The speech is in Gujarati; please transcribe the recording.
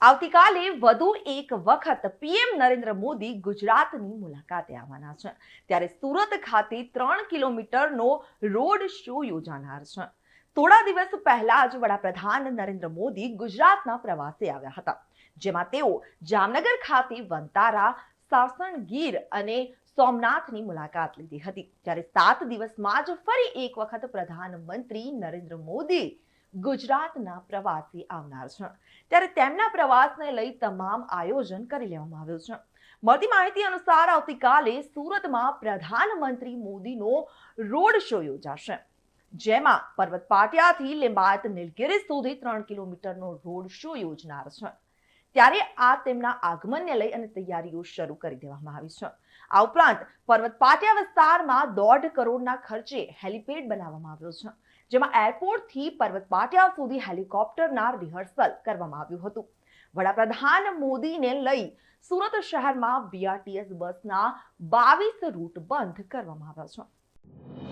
આવતીકાલે વધુ એક વખત પીએમ નરેન્દ્ર મોદી ગુજરાતની મુલાકાતે આવવાના છે। ત્યારે સુરત ખાતે 3 કિલોમીટરનો રોડ શો યોજાનાર છે। થોડા દિવસ પહેલા જ વડાપ્રધાન નરેન્દ્ર મોદી ગુજરાતના પ્રવાસે આવ્યા હતા, જેમાં તેઓ જામનગર ખાતે વંતારા, સાસણ ગીર અને સોમનાથની મુલાકાત લીધી હતી। ત્યારે 7 દિવસમાં જ ફરી એક વખત પ્રધાનમંત્રી નરેન્દ્ર મોદી ગુજરાતના પ્રવાસે આવનાર છે। ત્યારે તેમના પ્રવાસને લઈ તમામ આયોજન કરી લેવામાં આવ્યું છે। મળતી માહિતી અનુસાર આવતીકાલે સુરતમાં પ્રધાનમંત્રી મોદીનો રોડ શો યોજાશે, જેમાં પર્વત પાટિયાથી લિંબાયત નીલગિરી સુધી 3 કિલોમીટરનો રોડ શો યોજનાર છે। ત્યારે આ તેમના આગમનને લઈ અને તૈયારીઓ શરૂ કરી દેવામાં આવી છે। આ ઉપરાંત પર્વત પાટિયા વિસ્તારમાં 1.5 કરોડના ખર્ચે હેલિપેડ બનાવવામાં આવ્યો છે, જેમાં એરપોર્ટથી પર્વત પાટિયા સુધી હેલિકોપ્ટરના રિહર્સલ કરવામાં આવ્યું હતું। વડાપ્રધાન મોદીને લઈ સુરત શહેરમાં બીઆરટીએસ બસના 22 રૂટ બંધ કરવામાં આવ્યા છે।